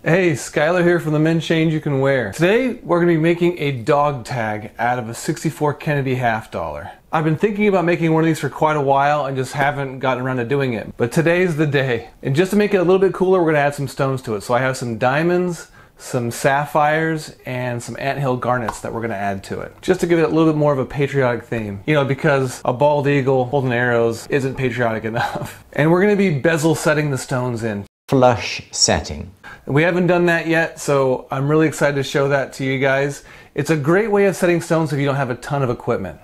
Hey, Skylar here from the men's Changeyoucanwear. Today we're going to be making a dog tag out of a 64 Kennedy half dollar. I've been thinking about making one of these for quite a while and just haven't gotten around to doing it. But today's the day. And just to make it a little bit cooler, we're going to add some stones to it. So I have some diamonds, some sapphires, and some anthill garnets that we're going to add to it. Just to give it a little bit more of a patriotic theme. You know, because a bald eagle holding arrows isn't patriotic enough. And we're going to be bezel setting the stones in. Flush setting. We haven't done that yet, so I'm really excited to show that to you guys. It's a great way of setting stones if you don't have a ton of equipment.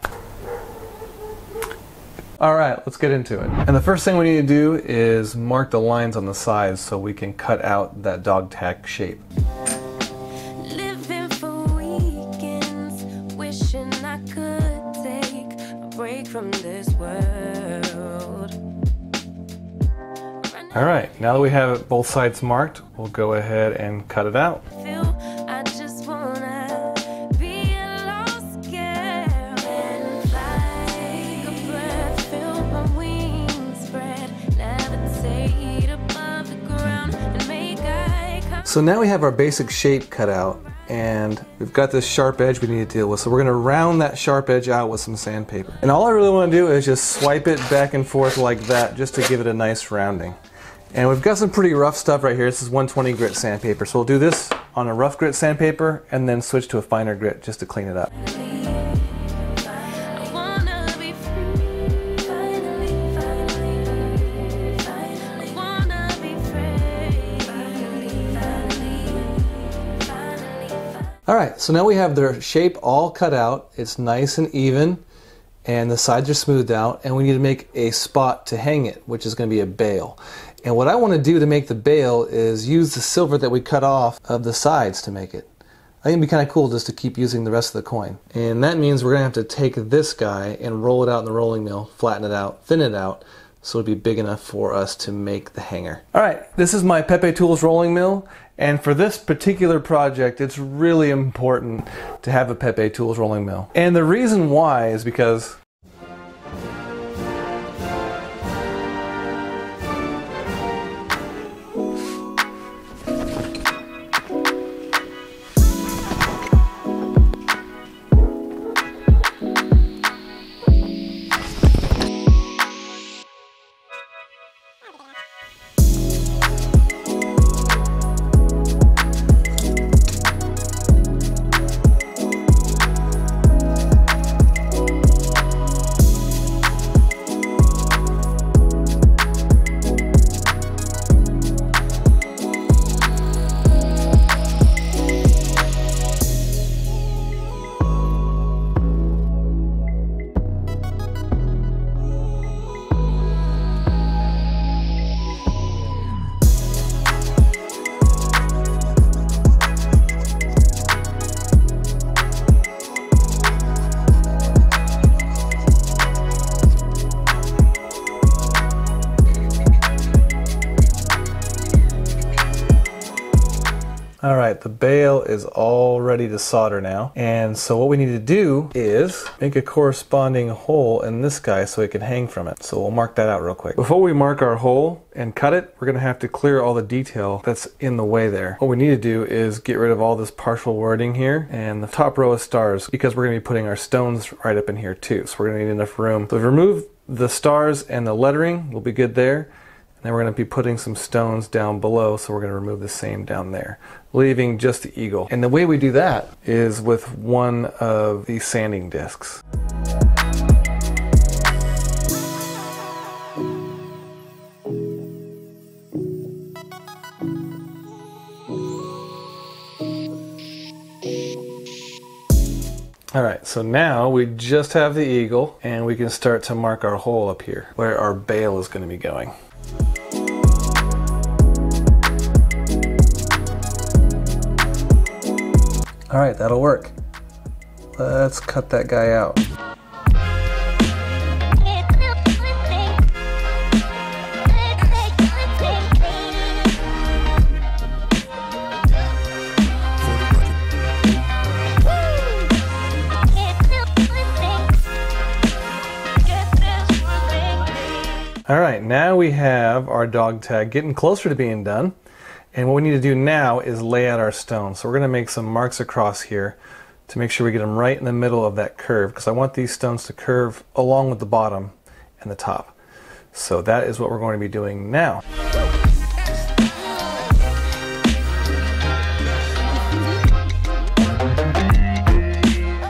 Alright, let's get into it. And the first thing we need to do is mark the lines on the sides so we can cut out that dog tag shape. Living for weekends, wishing I could take a break from this world. Alright, now that we have both sides marked, we'll go ahead and cut it out. I just wanna be a lost girl and fly. Take a breath, feel my wings spread, levitate above the ground and make eye contact. So now we have our basic shape cut out, and we've got this sharp edge we need to deal with. So we're going to round that sharp edge out with some sandpaper. And all I really want to do is just swipe it back and forth like that, just to give it a nice rounding. And we've got some pretty rough stuff right here. This is 120 grit sandpaper. So we'll do this on a rough grit sandpaper and then switch to a finer grit just to clean it up. Alright, so now we have the shape all cut out. It's nice and even, and the sides are smoothed out, and we need to make a spot to hang it, which is going to be a bail. And what I want to do to make the bail is use the silver that we cut off of the sides to make it. I think it'd be kind of cool just to keep using the rest of the coin. And that means we're going to have to take this guy and roll it out in the rolling mill, flatten it out, thin it out, so it'll be big enough for us to make the hanger. Alright, this is my Pepe Tools rolling mill, and for this particular project it's really important to have a Pepe Tools rolling mill. And the reason why is because Alright, the bail is all ready to solder now, and so what we need to do is make a corresponding hole in this guy so it can hang from it. So we'll mark that out real quick. Before we mark our hole and cut it, we're going to have to clear all the detail that's in the way there. What we need to do is get rid of all this partial wording here and the top row of stars, because we're going to be putting our stones right up in here too, so we're going to need enough room. So remove the stars and the lettering, we'll be good there. Then we're going to be putting some stones down below, so we're going to remove the same down there, leaving just the eagle. And the way we do that is with one of these sanding discs. Alright, so now we just have the eagle, and we can start to mark our hole up here, where our bail is going to be going. Alright, that'll work. Let's cut that guy out. Alright, now we have our dog tag getting closer to being done. And what we need to do now is lay out our stones. So we're going to make some marks across here to make sure we get them right in the middle of that curve, because I want these stones to curve along with the bottom and the top. So that is what we're going to be doing now.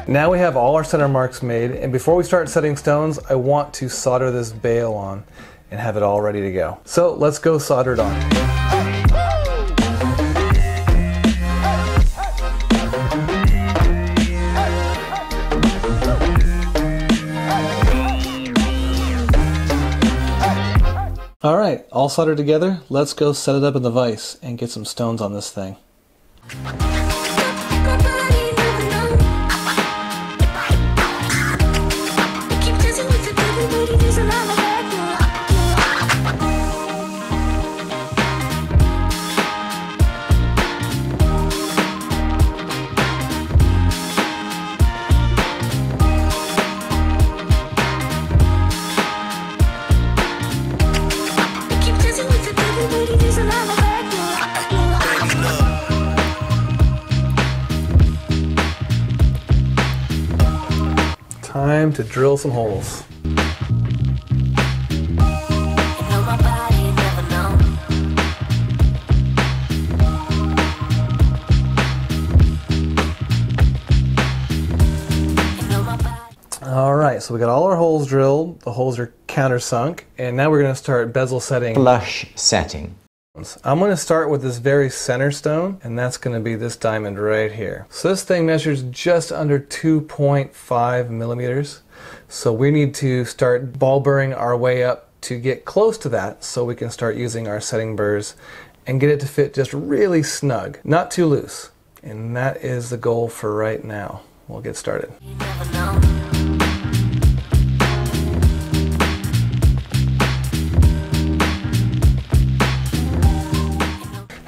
Now we have all our center marks made, and before we start setting stones, I want to solder this bail on and have it all ready to go. So let's go solder it on. All right, all soldered together, let's go set it up in the vise and get some stones on this thing. Time to drill some holes. All right, so we got all our holes drilled, the holes are countersunk, and now we're going to start bezel setting. Flush setting. I'm going to start with this very center stone, and that's going to be this diamond right here. So this thing measures just under 2.5 millimeters. So we need to start ball burring our way up to get close to that so we can start using our setting burrs and get it to fit just really snug, not too loose. And that is the goal for right now. We'll get started.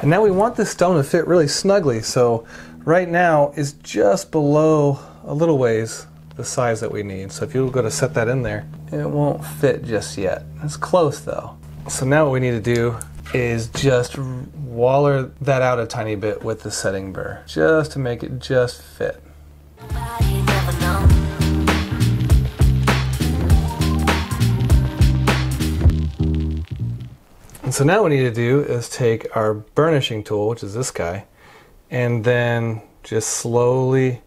And now we want this stone to fit really snugly, so right now is just below a little ways the size that we need. So if you go to set that in there, it won't fit just yet. It's close though. So now what we need to do is just waller that out a tiny bit with the setting burr, just to make it just fit. And so now what we need to do is take our burnishing tool, which is this guy, and then just slowly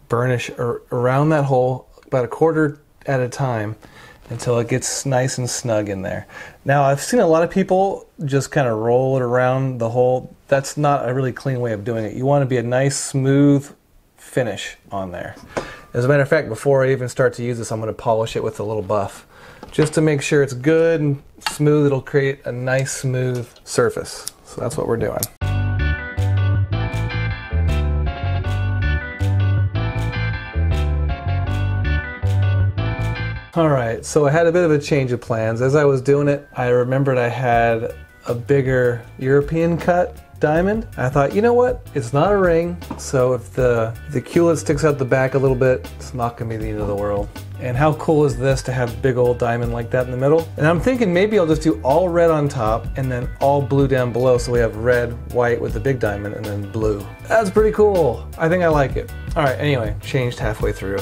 burnish around that hole about a quarter at a time until it gets nice and snug in there. Now I've seen a lot of people just kind of roll it around the hole. That's not a really clean way of doing it. You want to be a nice smooth finish on there. As a matter of fact, before I even start to use this, I'm going to polish it with a little buff, just to make sure it's good and smooth. It'll create a nice smooth surface. So that's what we're doing. Alright, so I had a bit of a change of plans. As I was doing it, I remembered I had a bigger European cut diamond. I thought, you know what? It's not a ring, so if the culet sticks out the back a little bit, it's not going to be the end of the world. And how cool is this to have a big old diamond like that in the middle? And I'm thinking maybe I'll just do all red on top and then all blue down below, so we have red, white with the big diamond, and then blue. That's pretty cool. I think I like it. Alright, anyway, changed halfway through.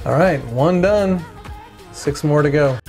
All right, one done, 6 more to go.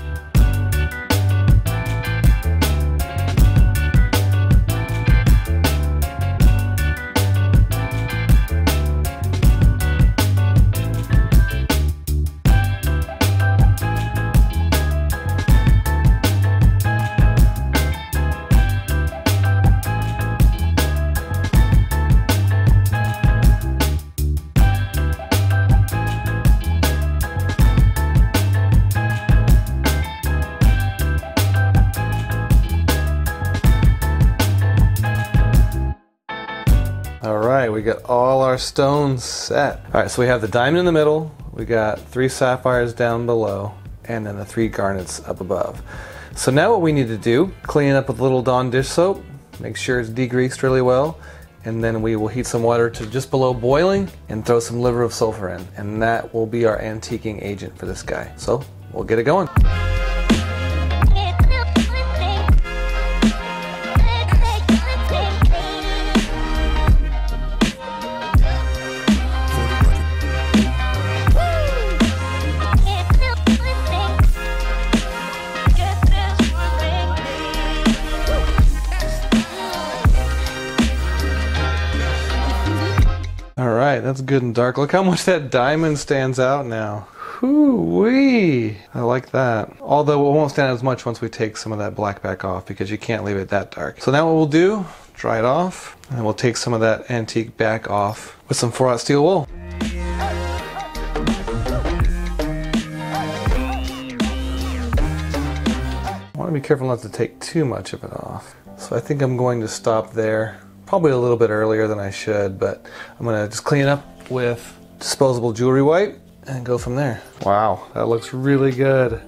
Alright, we got all our stones set. Alright, so we have the diamond in the middle, we got 3 sapphires down below, and then the 3 garnets up above. So now what we need to do, clean it up with a little Dawn dish soap, make sure it's degreased really well, and then we will heat some water to just below boiling and throw some liver of sulfur in, and that will be our antiquing agent for this guy. So we'll get it going. Alright, that's good and dark. Look how much that diamond stands out now. Whoo-wee! I like that. Although it won't stand out as much once we take some of that black back off, because you can't leave it that dark. So now what we'll do, dry it off, and we'll take some of that antique back off with some 4/0 steel wool. I want to be careful not to take too much of it off. So I think I'm going to stop there. Probably a little bit earlier than I should, but I'm gonna just clean it up with disposable jewelry wipe and go from there. Wow, that looks really good.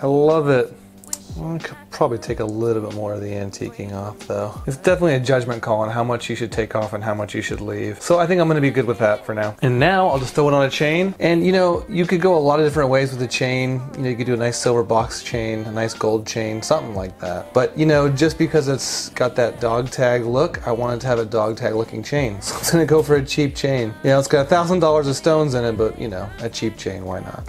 I love it. I could probably take a little bit more of the antiquing off though. It's definitely a judgment call on how much you should take off and how much you should leave. So I think I'm gonna be good with that for now. And now I'll just throw it on a chain. And you know, you could go a lot of different ways with the chain. You know, you could do a nice silver box chain, a nice gold chain, something like that. But you know, just because it's got that dog tag look, I wanted to have a dog tag looking chain. So I'm gonna go for a cheap chain. You know, it's got $1,000 of stones in it, but you know, a cheap chain, why not?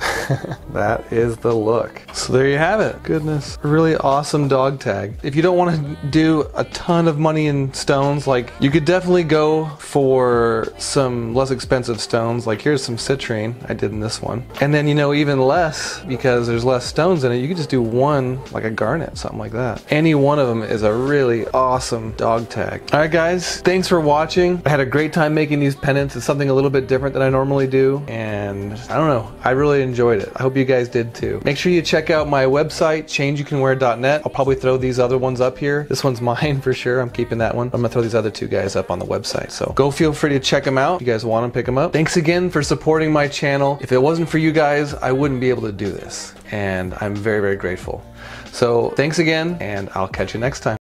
That is the look. So there you have it. Goodness, a really awesome dog tag. If you don't want to do a ton of money in stones, like you could definitely go for some less expensive stones. Like here's some citrine I did in this one. And then, you know, even less, because there's less stones in it, you could just do one, like a garnet, something like that. Any one of them is a really awesome dog tag. All right, guys, thanks for watching. I had a great time making these pendants. It's something a little bit different than I normally do. And I don't know, I really enjoyed it. I hope you guys did too. Make sure you check out my website, Changeyoucanwear.net. I'll probably throw these other ones up here. This one's mine for sure. I'm keeping that one. I'm gonna throw these other two guys up on the website. So go feel free to check them out. If you guys want them, pick them up. Thanks again for supporting my channel. If it wasn't for you guys, I wouldn't be able to do this. And I'm very, very grateful. So thanks again, and I'll catch you next time.